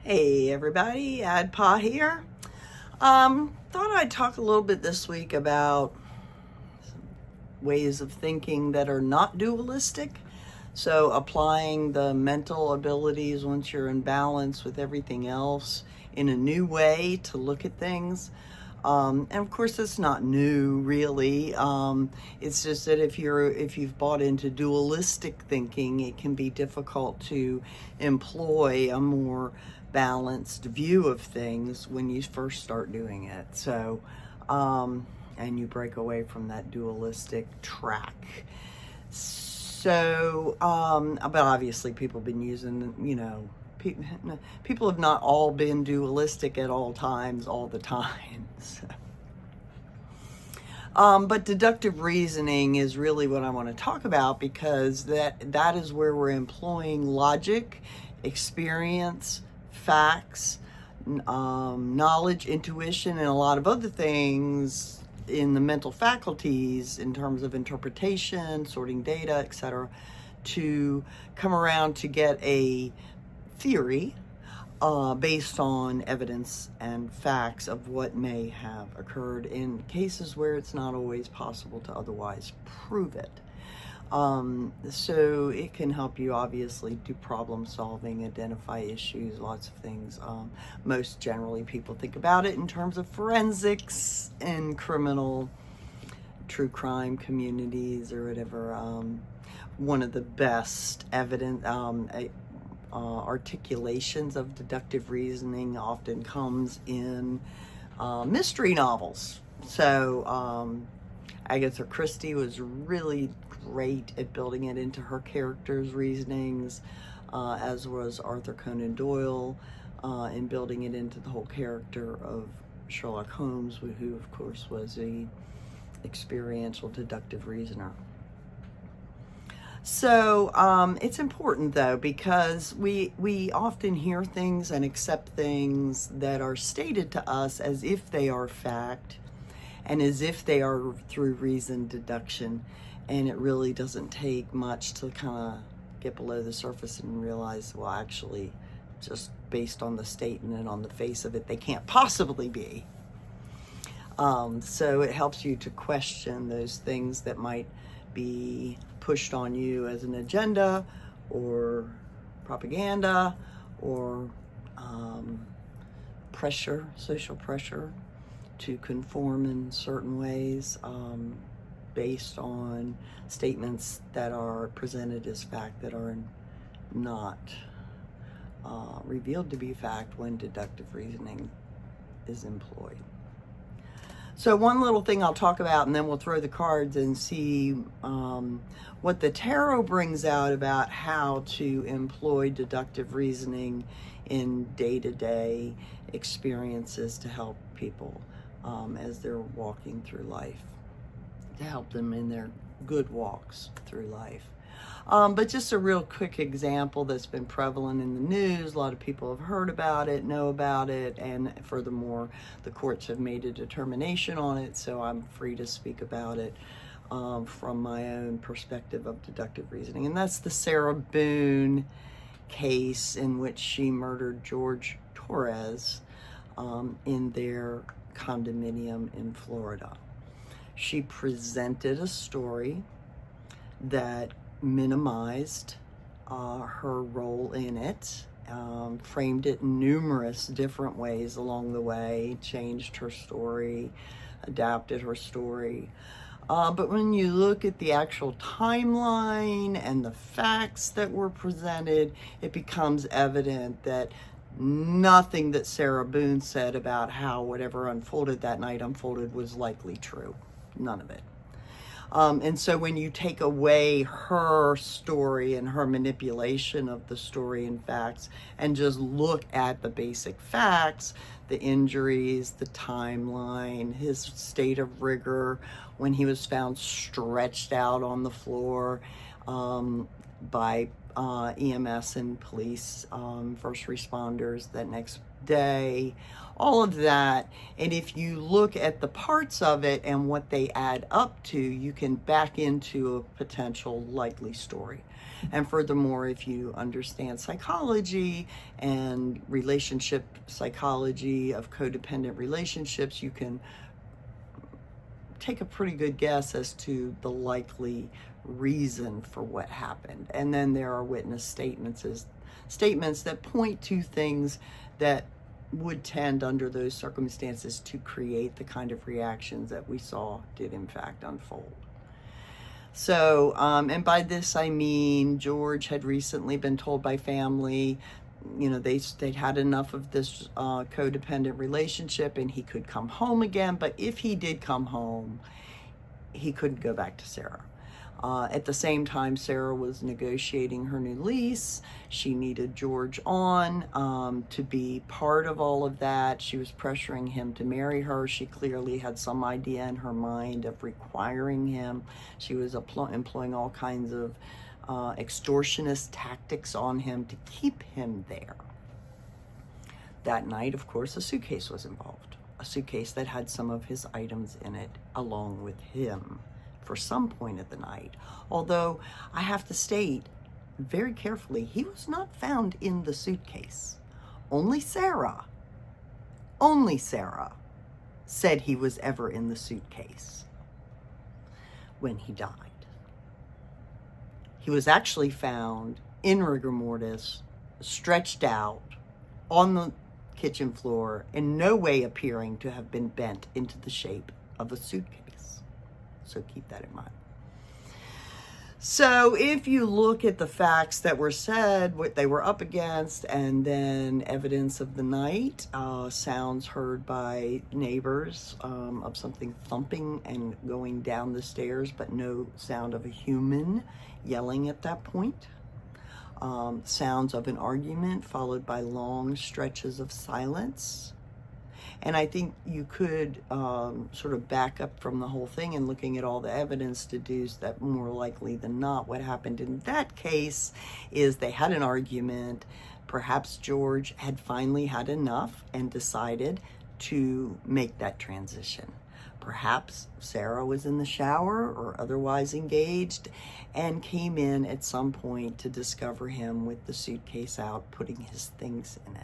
Hey everybody, Adhpa here. Thought I'd talk a little bit this week about ways of thinking that are not dualistic. So applying the mental abilities once you're in balance with everything else in a new way to look at things. And of course, it's not new, really. It's just that if you've bought into dualistic thinking, it can be difficult to employ a more balanced view of things when you first start doing it. So, and you break away from that dualistic track. So, but obviously, people have been using, people have not all been dualistic at all times, all the time. So. But deductive reasoning is really what I want to talk about, because that is where we're employing logic, experience, facts, knowledge, intuition, and a lot of other things in the mental faculties in terms of interpretation, sorting data, etc., to come around to get a theory based on evidence and facts of what may have occurred in cases where it's not always possible to otherwise prove it. So it can help you obviously do problem solving, identify issues, lots of things. Most generally people think about it in terms of forensics and criminal true crime communities or whatever. One of the best evidence articulations of deductive reasoning often comes in mystery novels. So Agatha Christie was really great at building it into her characters' reasonings, as was Arthur Conan Doyle in building it into the whole character of Sherlock Holmes, who of course was a experiential deductive reasoner. So it's important, though, because we often hear things and accept things that are stated to us as if they are fact and as if they are through reasoned deduction. And it really doesn't take much to kind of get below the surface and realize, well, actually, just based on the statement and on the face of it, they can't possibly be. So it helps you to question those things that might be pushed on you as an agenda or propaganda or pressure, social pressure to conform in certain ways based on statements that are presented as fact that are not revealed to be fact when deductive reasoning is employed. So one little thing I'll talk about, and then we'll throw the cards and see what the tarot brings out about how to employ deductive reasoning in day-to-day experiences to help people as they're walking through life, to help them in their good walks through life. But just a real quick example that's been prevalent in the news. A lot of people have heard about it, know about it, and furthermore, the courts have made a determination on it, so I'm free to speak about it from my own perspective of deductive reasoning. And that's the Sarah Boone case in which she murdered George Torres in their condominium in Florida. She presented a story that minimized her role in it, framed it in numerous different ways along the way, changed her story, adapted her story. But when you look at the actual timeline and the facts that were presented, it becomes evident that nothing that Sarah Boone said about how whatever unfolded that night unfolded was likely true. None of it. And so when you take away her story and her manipulation of the story and facts and just look at the basic facts, the injuries, the timeline, his state of rigor when he was found stretched out on the floor by EMS and police, first responders that next day, all of that. And if you look at the parts of it and what they add up to, you can back into a potential likely story. And furthermore, if you understand psychology and relationship psychology of codependent relationships, you can take a pretty good guess as to the likely reason for what happened. And then there are witness statements that point to things that would tend under those circumstances to create the kind of reactions that we saw did in fact unfold. So, and by this I mean George had recently been told by family, you know, they'd had enough of this codependent relationship and he could come home again. But if he did come home, he couldn't go back to Sarah. At the same time, Sarah was negotiating her new lease. She needed George on to be part of all of that. She was pressuring him to marry her. She clearly had some idea in her mind of requiring him. She was employing all kinds of extortionist tactics on him to keep him there. That night, of course, a suitcase was involved. A suitcase that had some of his items in it along with him for some point of the night. Although I have to state very carefully, he was not found in the suitcase. Only Sarah said he was ever in the suitcase when he died. He was actually found in rigor mortis, stretched out on the kitchen floor, in no way appearing to have been bent into the shape of a suitcase. So keep that in mind. So if you look at the facts that were said, what they were up against, and then evidence of the night, sounds heard by neighbors of something thumping and going down the stairs, but no sound of a human yelling at that point. Sounds of an argument followed by long stretches of silence. And I think you could sort of back up from the whole thing and looking at all the evidence, deduce that more likely than not what happened in that case is they had an argument. Perhaps George had finally had enough and decided to make that transition. Perhaps Sarah was in the shower or otherwise engaged and came in at some point to discover him with the suitcase out, putting his things in it.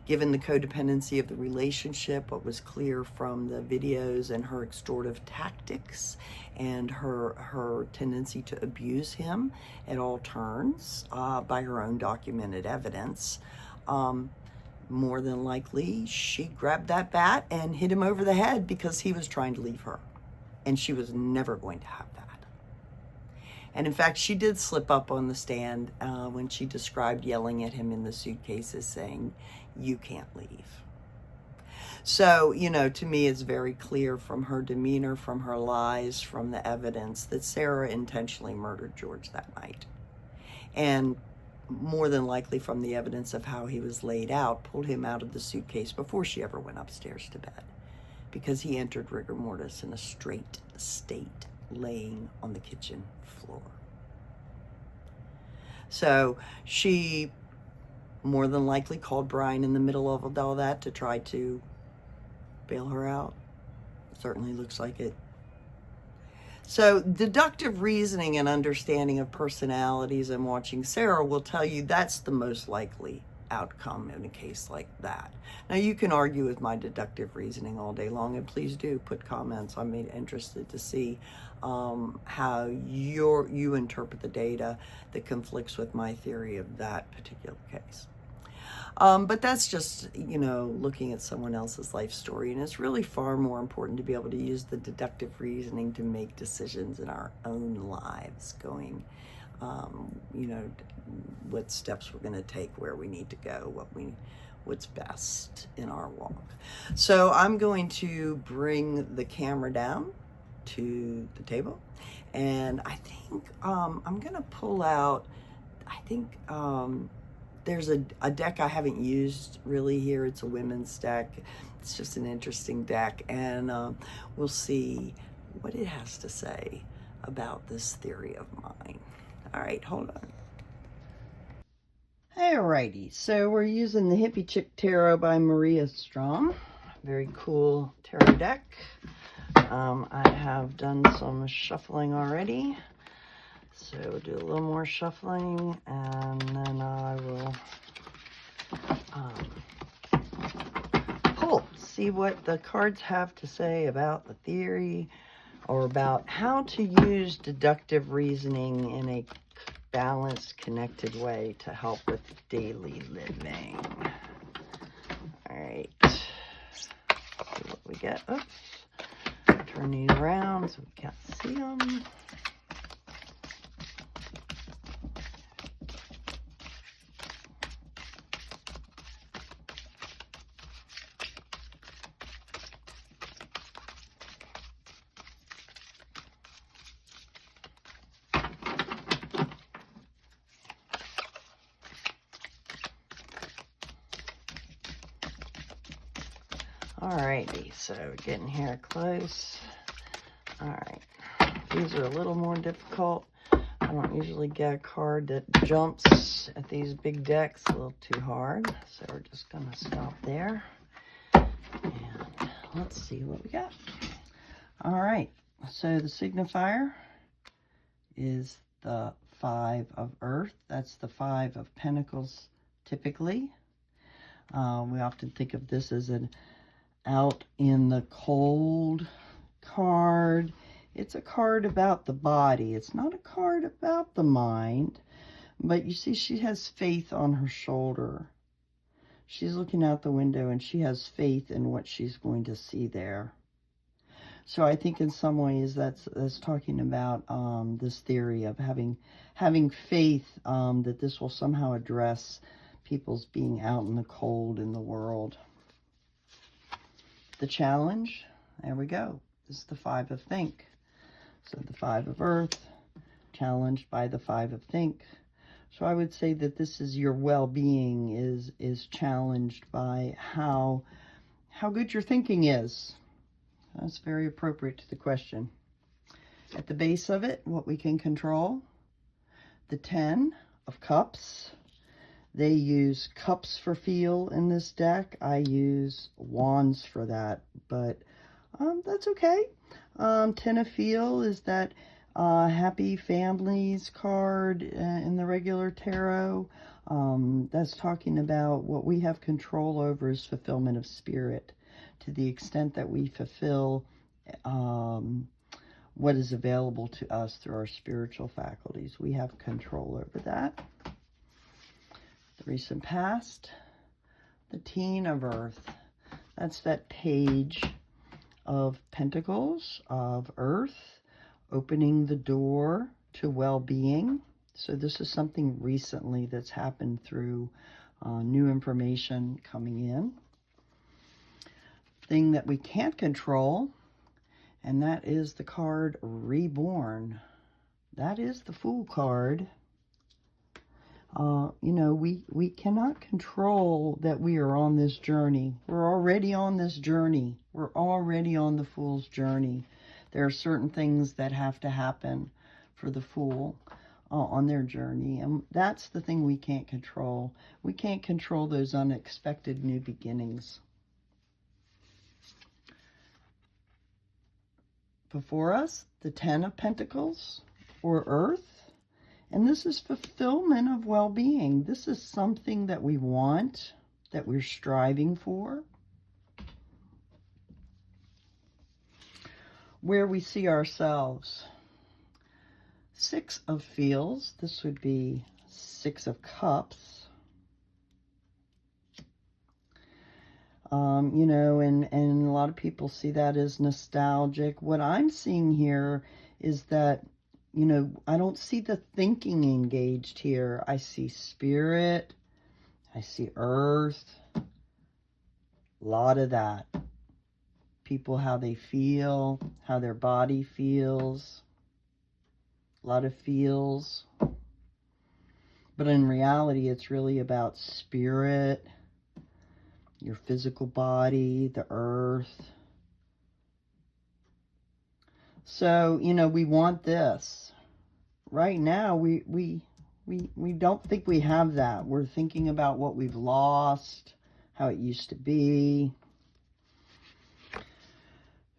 Given the codependency of the relationship, what was clear from the videos and her extortive tactics and her tendency to abuse him at all turns by her own documented evidence, more than likely she grabbed that bat and hit him over the head because he was trying to leave her. And she was never going to have that. And in fact, she did slip up on the stand when she described yelling at him in the suitcase as saying, "You can't leave." So, you know, to me, it's very clear from her demeanor, from her lies, from the evidence that Sarah intentionally murdered George that night. And more than likely from the evidence of how he was laid out, pulled him out of the suitcase before she ever went upstairs to bed, because he entered rigor mortis in a straight state, laying on the kitchen floor. So she more than likely called Brian in the middle of all that to try to bail her out. Certainly looks like it. So deductive reasoning and understanding of personalities and watching Sarah will tell you that's the most likely outcome in a case like that. Now, you can argue with my deductive reasoning all day long, and please do put comments. I'm interested to see how you interpret the data that conflicts with my theory of that particular case. But that's just, you know, looking at someone else's life story, and it's really far more important to be able to use the deductive reasoning to make decisions in our own lives, going, you know, what steps we're going to take, where we need to go, what's best in our walk. So I'm going to bring the camera down to the table, and I think I'm going to pull out, I think there's a deck I haven't used really here. It's a women's deck. It's just an interesting deck, and we'll see what it has to say about this theory of mine. All right, hold on. Alrighty, so we're using the Hippie Chick Tarot by Maria Strom. Very cool tarot deck. I have done some shuffling already, so we'll do a little more shuffling, and then I will pull, see what the cards have to say about the theory, or about how to use deductive reasoning in a balanced, connected way to help with daily living. All right, see what we get. Oops, turn these around so we can't see them. Alrighty, so getting here close. Alright, these are a little more difficult. I don't usually get a card that jumps at these big decks a little too hard, so we're just going to stop there. And let's see what we got. Alright, so the signifier is the 5 of Earth. That's the 5 of Pentacles typically. We often think of this as an out in the cold card. It's a card about the body. It's not a card about the mind, but you see she has faith on her shoulder. She's looking out the window and she has faith in what she's going to see there. So I think in some ways that's talking about this theory of having faith that this will somehow address people's being out in the cold in the world. The challenge, there we go. This is the 5 of Think. So the 5 of Earth, challenged by the 5 of Think. So I would say that this is your well-being is challenged by how good your thinking is. That's very appropriate to the question. At the base of it, what we can control, the 10 of Cups. They use cups for feel in this deck. I use wands for that, but that's okay. 10 of feel is that happy families card in the regular tarot. That's talking about what we have control over is fulfillment of spirit. To the extent that we fulfill what is available to us through our spiritual faculties, we have control over that. The recent past, the Teen of Earth. That's that page of Pentacles, of Earth, opening the door to well-being. So this is something recently that's happened through new information coming in. Thing that we can't control, and that is the card Reborn. That is the Fool card. You know, we cannot control that we are on this journey. We're already on this journey. We're already on the Fool's journey. There are certain things that have to happen for the Fool on their journey, and that's the thing we can't control. We can't control those unexpected new beginnings. Before us, the 10 of Pentacles, or Earth. And this is fulfillment of well-being. This is something that we want, that we're striving for. Where we see ourselves. 6 of Feels. This would be 6 of Cups. You know, and a lot of people see that as nostalgic. What I'm seeing here is that, you know, I don't see the thinking engaged here. I see spirit. I see earth. A lot of that. People, how they feel, how their body feels. A lot of feels. But in reality, it's really about spirit, your physical body, the earth. So, you know, we want this. Right now, we We don't think we have that. We're thinking about what we've lost, how it used to be.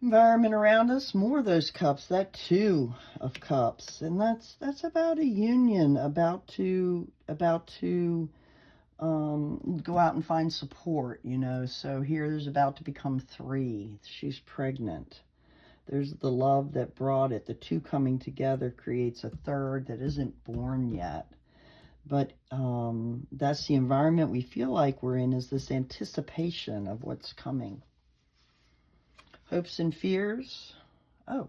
Environment around us, more of those cups, that Two of Cups. And that's about a union, about to go out and find support, you know. So here there's about to become 3. She's pregnant. There's the love that brought it. The 2 coming together creates a 3rd that isn't born yet. But that's the environment we feel like we're in, is this anticipation of what's coming. Hopes and fears. Oh,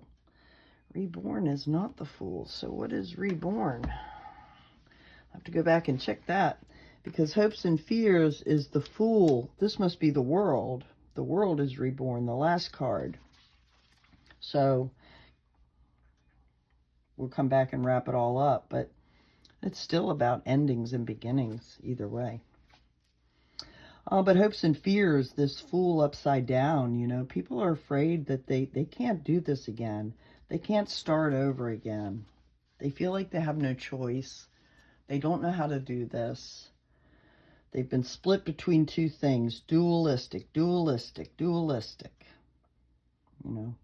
reborn is not the Fool. So what is reborn? I have to go back and check that, because hopes and fears is the Fool. This must be the World. The World is reborn, the last card. So we'll come back and wrap it all up, but it's still about endings and beginnings either way. But hopes and fears, this Fool upside down, you know, people are afraid that they can't do this again. They can't start over again. They feel like they have no choice. They don't know how to do this. They've been split between 2 things, dualistic, dualistic, dualistic, you know.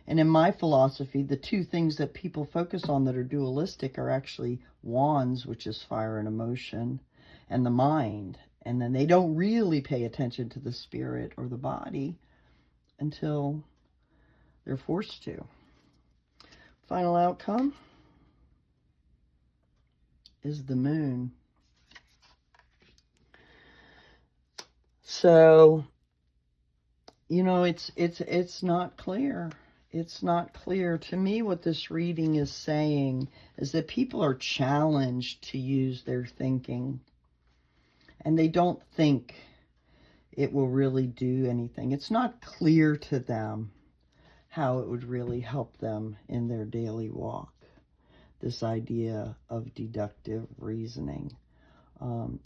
And in my philosophy, the 2 things that people focus on that are dualistic are actually wands, which is fire and emotion, and the mind. And then they don't really pay attention to the spirit or the body until they're forced to. Final outcome is the Moon. So, you know, it's not clear. It's not clear. To me, what this reading is saying is that people are challenged to use their thinking. And they don't think it will really do anything. It's not clear to them how it would really help them in their daily walk. This idea of deductive reasoning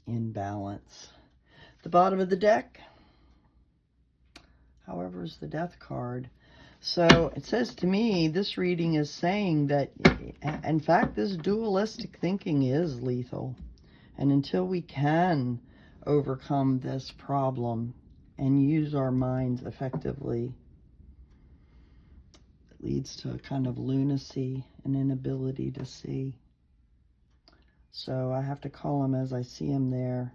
in balance. The bottom of the deck, however, is the Death card. So it says to me, this reading is saying that, in fact, this dualistic thinking is lethal. And until we can overcome this problem and use our minds effectively, it leads to a kind of lunacy, an inability to see. So I have to call them as I see them there.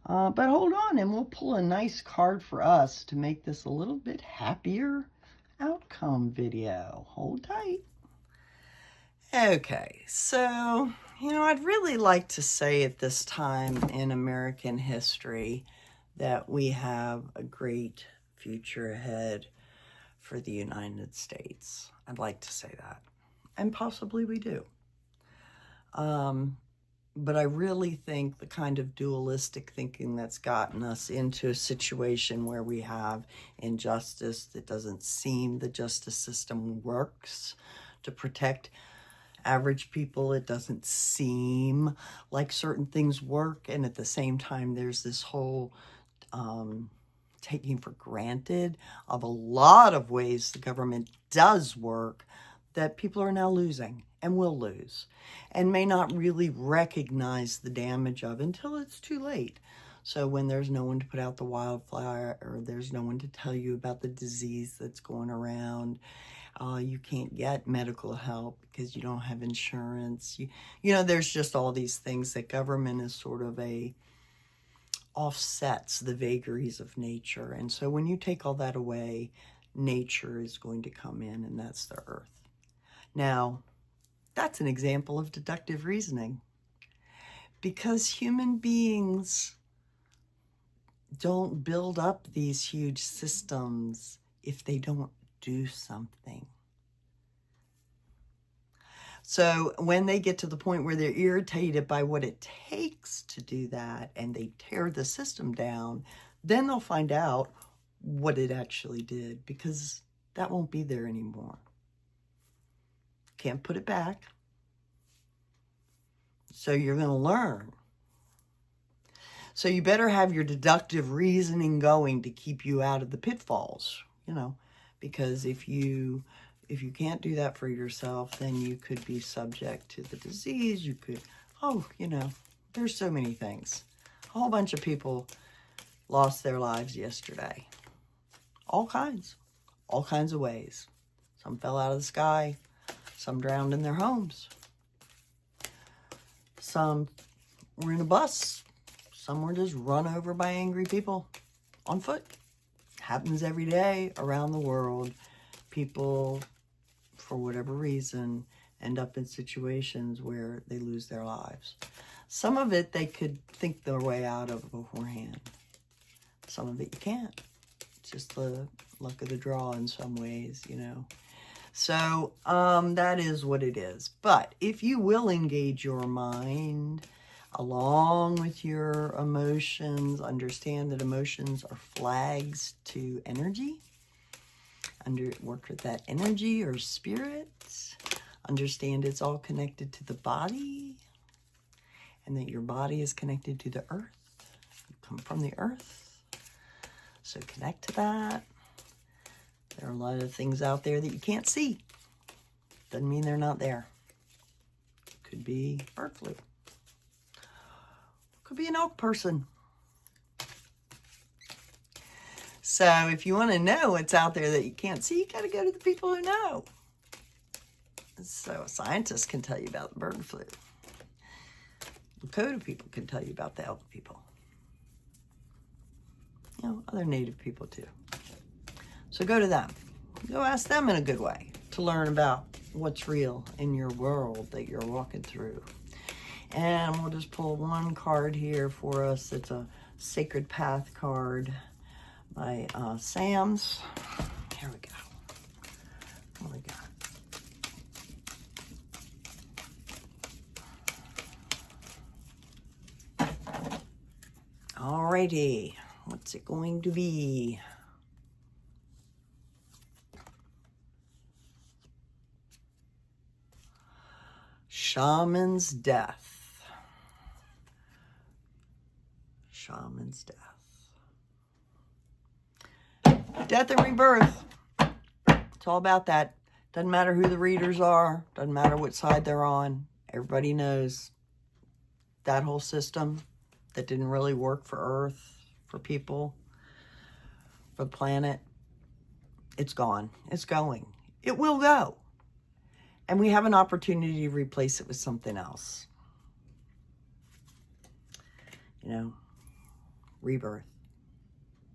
But hold on, and we'll pull a nice card for us to make this a little bit happier outcome video. Hold tight. Okay, so, you know, I'd really like to say at this time in American history that we have a great future ahead for the United States. I'd like to say that, and possibly we do. But I really think the kind of dualistic thinking that's gotten us into a situation where we have injustice that doesn't seem the justice system works to protect average people. It doesn't seem like certain things work. And at the same time, there's this whole taking for granted of a lot of ways the government does work that people are now losing and will lose and may not really recognize the damage of until it's too late. So when there's no one to put out the wildfire, or there's no one to tell you about the disease that's going around, you can't get medical help because you don't have insurance. You know, there's just all these things that government is sort of offsets the vagaries of nature. And so when you take all that away, nature is going to come in, and that's the earth. Now, that's an example of deductive reasoning, because human beings don't build up these huge systems if they don't do something. So when they get to the point where they're irritated by what it takes to do that and they tear the system down, then they'll find out what it actually did, because that won't be there anymore. Can't put it back. So you're going to learn. So you better have your deductive reasoning going to keep you out of the pitfalls, you know, because if you can't do that for yourself, then you could be subject to the disease. You could Oh, there's so many things. A whole bunch of people lost their lives yesterday. All kinds of ways. Some fell out of the sky. Some drowned in their homes. Some were in a bus. Some were just run over by angry people on foot. Happens every day around the world. People, for whatever reason, end up in situations where they lose their lives. Some of it they could think their way out of beforehand. Some of it you can't. It's just the luck of the draw in some ways, So that is what it is. But if you will engage your mind along with your emotions, understand that emotions are flags to energy. Work with that energy or spirit. Understand it's all connected to the body, and that your body is connected to the earth. You come from the earth. So connect to that. There are a lot of things out there that you can't see. Doesn't mean they're not there. Could be bird flu. Could be an elk person. So if you want to know what's out there that you can't see, you got to go to the people who know. So scientists can tell you about the bird flu. Lakota people can tell you about the elk people. Other native people too. So go to them. Go ask them in a good way to learn about what's real in your world that you're walking through. And we'll just pull one card here for us. It's a Sacred Path card by Sam's. Here we go. What we got? Alrighty, what's it going to be? Shaman's death. Shaman's death. Death and rebirth. It's all about that. Doesn't matter who the readers are. Doesn't matter what side they're on. Everybody knows that whole system that didn't really work for Earth, for people, for the planet. It's gone. It's going. It will go. And we have an opportunity to replace it with something else. Rebirth.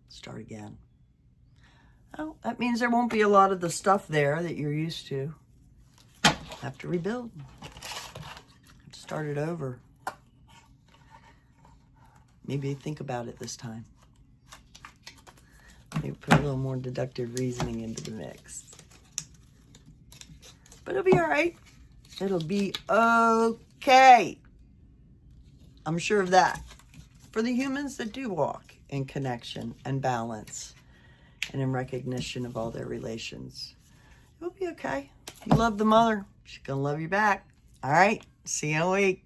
Start again. Oh, that means there won't be a lot of the stuff there that you're used to. Have to rebuild. Have to start it over. Maybe think about it this time. Maybe put a little more deductive reasoning into the mix. But it'll be all right. It'll be okay. I'm sure of that. For the humans that do walk in connection and balance and in recognition of all their relations, it'll be okay. You love the mother. She's going to love you back. All right. See you in a week.